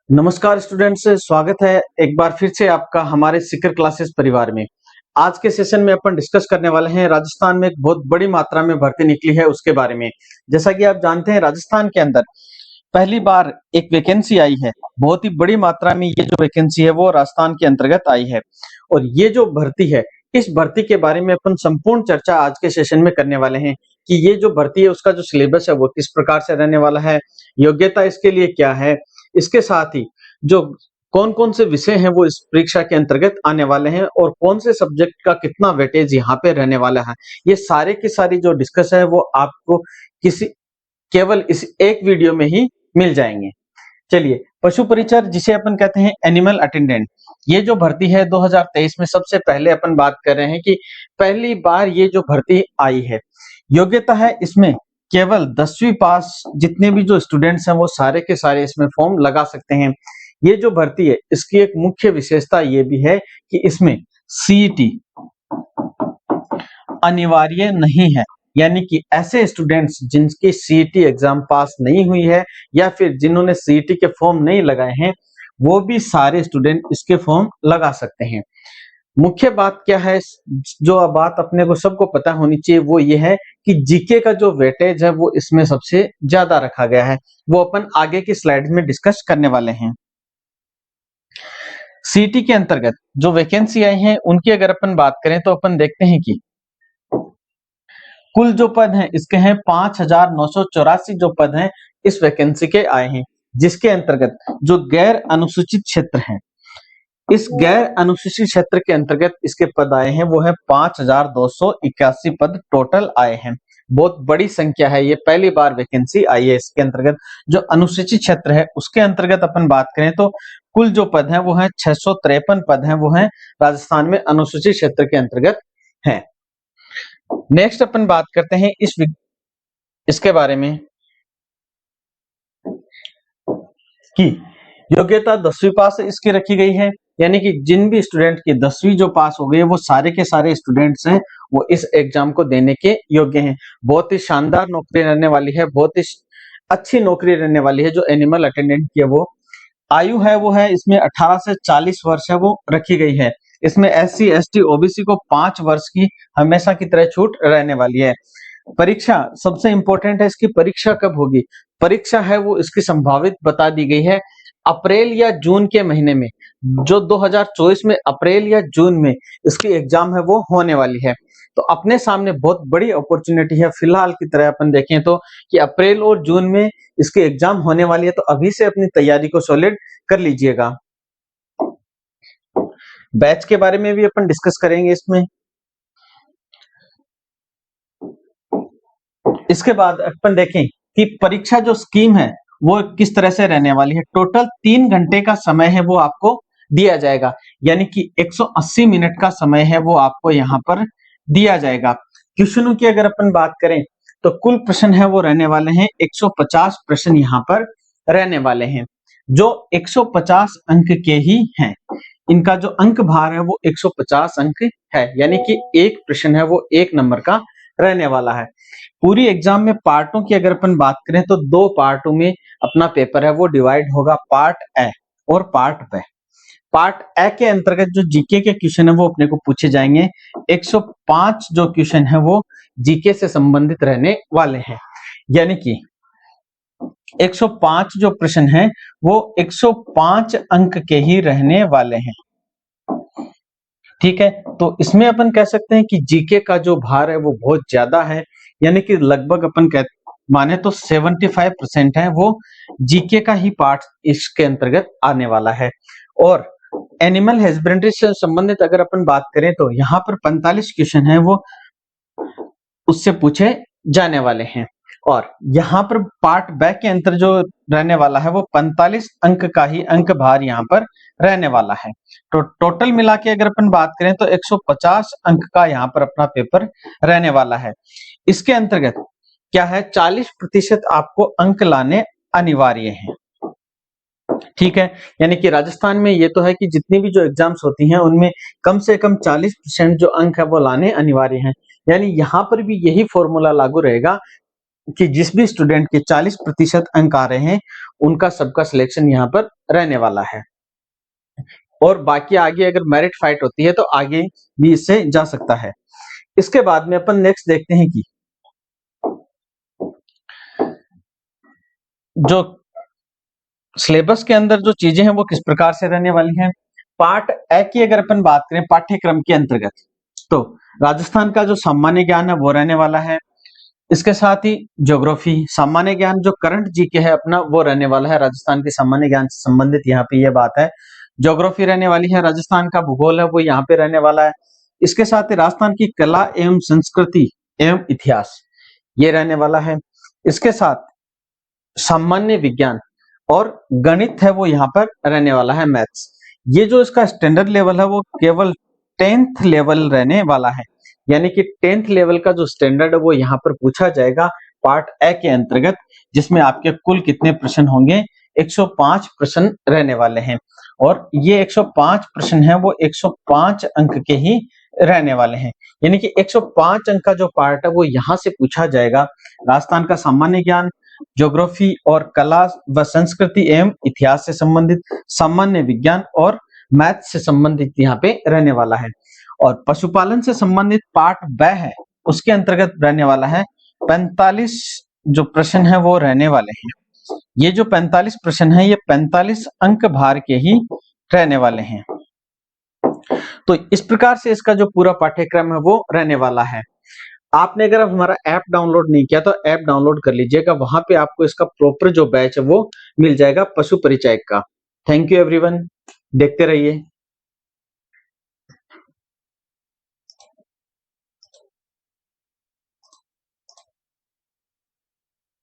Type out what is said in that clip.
नमस्कार स्टूडेंट्स, स्वागत है एक बार फिर से आपका हमारे सीकर क्लासेस परिवार में। आज के सेशन में अपन डिस्कस करने वाले हैं राजस्थान में एक बहुत बड़ी मात्रा में भर्ती निकली है उसके बारे में। जैसा कि आप जानते हैं राजस्थान के अंदर पहली बार एक वैकेंसी आई है। बहुत ही बड़ी मात्रा में ये जो वैकेंसी है वो राजस्थान के अंतर्गत आई है और ये जो भर्ती है इस भर्ती के बारे में अपन संपूर्ण चर्चा आज के सेशन में करने वाले हैं कि ये जो भर्ती है उसका जो सिलेबस है वो किस प्रकार से रहने वाला है, योग्यता इसके लिए क्या है, इसके साथ ही जो कौन कौन से विषय हैं वो इस परीक्षा के अंतर्गत आने वाले हैं और कौन से सब्जेक्ट का कितना वेटेज यहाँ पे रहने वाला है, ये सारे की सारी जो डिस्कस है वो आपको किसी केवल इस एक वीडियो में ही मिल जाएंगे। चलिए, पशु परिचर जिसे अपन कहते हैं एनिमल अटेंडेंट, ये जो भर्ती है 2023 में सबसे पहले अपन बात कर रहे हैं कि पहली बार ये जो भर्ती आई है। योग्यता है इसमें केवल 10वीं पास जितने भी जो स्टूडेंट्स हैं वो सारे के सारे इसमें फॉर्म लगा सकते हैं। ये जो भर्ती है इसकी एक मुख्य विशेषता ये भी है कि इसमें सीईटी अनिवार्य नहीं है, यानी कि ऐसे स्टूडेंट्स जिनकी सीईटी एग्जाम पास नहीं हुई है या फिर जिन्होंने सीईटी के फॉर्म नहीं लगाए हैं वो भी सारे स्टूडेंट इसके फॉर्म लगा सकते हैं। मुख्य बात क्या है, जो बात अपने को सबको पता होनी चाहिए वो ये है कि जीके का जो वेटेज है वो इसमें सबसे ज्यादा रखा गया है, वो अपन आगे की स्लाइड में डिस्कस करने वाले हैं। सीईटी के अंतर्गत जो वैकेंसी आई है उनकी अगर अपन बात करें तो अपन देखते हैं कि कुल जो पद हैं इसके हैं 5,984 जो पद हैं इस वैकेंसी के आए हैं, जिसके अंतर्गत जो गैर अनुसूचित क्षेत्र हैं इस गैर अनुसूचित क्षेत्र के अंतर्गत इसके पद आए हैं वो है 5,281 पद टोटल आए हैं। बहुत बड़ी संख्या है, ये पहली बार वैकेंसी आई है इसके अंतर्गत। जो अनुसूचित क्षेत्र है उसके अंतर्गत अपन बात करें तो कुल जो पद हैं वो है 653 पद हैं वो हैं राजस्थान में अनुसूचित क्षेत्र के अंतर्गत हैं। नेक्स्ट अपन बात करते हैं इसके बारे में कि योग्यता 10वीं पास इसकी रखी गई है, यानी कि जिन भी स्टूडेंट की 10वीं जो पास हो गई है वो सारे के सारे स्टूडेंट्स हैं वो इस एग्जाम को देने के योग्य हैं। बहुत ही शानदार नौकरी रहने वाली है, बहुत ही अच्छी नौकरी रहने वाली है। जो एनिमल अटेंडेंट की है वो आयु है वो है इसमें 18 से 40 वर्ष है वो रखी गई है। इसमें SC ST OBC को 5 वर्ष की हमेशा की तरह छूट रहने वाली है। परीक्षा सबसे इंपॉर्टेंट है, इसकी परीक्षा कब होगी? परीक्षा है वो इसकी संभावित बता दी गई है अप्रैल या जून के महीने में। जो 2024 में अप्रैल या जून में इसकी एग्जाम है वो होने वाली है। तो अपने सामने बहुत बड़ी अपॉर्चुनिटी है फिलहाल की तरह अपन देखें तो कि अप्रैल और जून में इसकी एग्जाम होने वाली है, तो अभी से अपनी तैयारी को सॉलिड कर लीजिएगा। बैच के बारे में भी अपन डिस्कस करेंगे इसमें। इसके बाद अपन देखें कि परीक्षा जो स्कीम है वो किस तरह से रहने वाली है। टोटल 3 घंटे का समय है वो आपको दिया जाएगा, यानी कि 180 मिनट का समय है वो आपको यहाँ पर दिया जाएगा। क्वेश्चनों की अगर अपन बात करें तो कुल प्रश्न है वो रहने वाले हैं 150 प्रश्न यहाँ पर रहने वाले हैं, जो 150 अंक के ही हैं। इनका जो अंक भार है वो 150 अंक है, यानी कि एक प्रश्न है वो 1 नंबर का रहने वाला है। पूरी एग्जाम में पार्टों की अगर अपन बात करें तो 2 पार्टों में अपना पेपर है वो डिवाइड होगा, पार्ट ए और पार्ट बी। पार्ट ए के अंतर्गत जो जीके के क्वेश्चन है वो अपने को पूछे जाएंगे। 105 जो क्वेश्चन है वो जीके से संबंधित रहने वाले हैं, यानी कि 105 जो प्रश्न है वो 105 अंक के ही रहने वाले हैं। ठीक है, तो इसमें अपन कह सकते हैं कि जीके का जो भार है वो बहुत ज्यादा है, यानी कि लगभग अपन माने तो 75% है वो जीके का ही पार्ट इसके अंतर्गत आने वाला है। और एनिमल हस्बेंड्री से संबंधित अगर अपन बात करें तो यहाँ पर 45 क्वेश्चन है वो उससे पूछे जाने वाले हैं। और यहाँ पर पार्ट बी के अंतर जो रहने वाला है वो 45 अंक का ही अंक भार यहाँ पर रहने वाला है। तो टोटल मिला के अगर अपन बात करें तो 150 अंक का यहाँ पर अपना पेपर रहने वाला है। इसके अंतर्गत क्या है, 40% आपको अंक लाने अनिवार्य हैं। ठीक है, यानी कि राजस्थान में ये तो है कि जितनी भी जो एग्जाम्स होती हैं उनमें कम से कम 40% जो अंक है वो लाने अनिवार्य हैं। यानी यहाँ पर भी यही फॉर्मूला लागू रहेगा कि जिस भी स्टूडेंट के 40% अंक आ रहे हैं उनका सबका सिलेक्शन यहाँ पर रहने वाला है, और बाकी आगे अगर मेरिट फाइट होती है तो आगे भी इससे जा सकता है। इसके बाद में अपन नेक्स्ट देखते हैं कि जो सिलेबस के अंदर जो चीजें हैं वो किस प्रकार से रहने वाली हैं। पार्ट ए की अगर अपन बात करें पाठ्यक्रम के अंतर्गत, तो राजस्थान का जो सामान्य ज्ञान है वो रहने वाला है। इसके साथ ही ज्योग्राफी, सामान्य ज्ञान जो करंट जीके है अपना वो रहने वाला है। राजस्थान के सामान्य ज्ञान से संबंधित यहाँ पे ये बात है। ज्योग्राफी रहने वाली है, राजस्थान का भूगोल है वो यहाँ पे रहने वाला है। इसके साथ ही राजस्थान की कला एवं संस्कृति एवं इतिहास ये रहने वाला है। इसके साथ सामान्य विज्ञान और गणित है वो यहाँ पर रहने वाला है, मैथ्स। ये जो इसका स्टैंडर्ड लेवल है वो केवल 10th लेवल रहने वाला है, यानी कि 10th लेवल का जो स्टैंडर्ड है वो यहाँ पर पूछा जाएगा पार्ट ए के अंतर्गत, जिसमें आपके कुल कितने प्रश्न होंगे, 105 प्रश्न रहने वाले हैं। और ये 105 प्रश्न है वो 105 अंक के ही रहने वाले हैं, यानी कि 105 अंक का जो पार्ट है वो यहाँ से पूछा जाएगा। राजस्थान का सामान्य ज्ञान, ज्योग्राफी और कला व संस्कृति एवं इतिहास से संबंधित, सामान्य विज्ञान और मैथ से संबंधित यहाँ पे रहने वाला है। और पशुपालन से संबंधित पार्ट ब है उसके अंतर्गत रहने वाला है 45 जो प्रश्न है वो रहने वाले हैं। ये जो 45 प्रश्न है ये 45 अंक भार के ही रहने वाले हैं। तो इस प्रकार से इसका जो पूरा पाठ्यक्रम है वो रहने वाला है। आपने अगर हमारा ऐप डाउनलोड नहीं किया तो ऐप डाउनलोड कर लीजिएगा, वहां पे आपको इसका प्रॉपर जो बैच है वो मिल जाएगा पशु परिचय का। थैंक यू एवरीवन, देखते रहिए।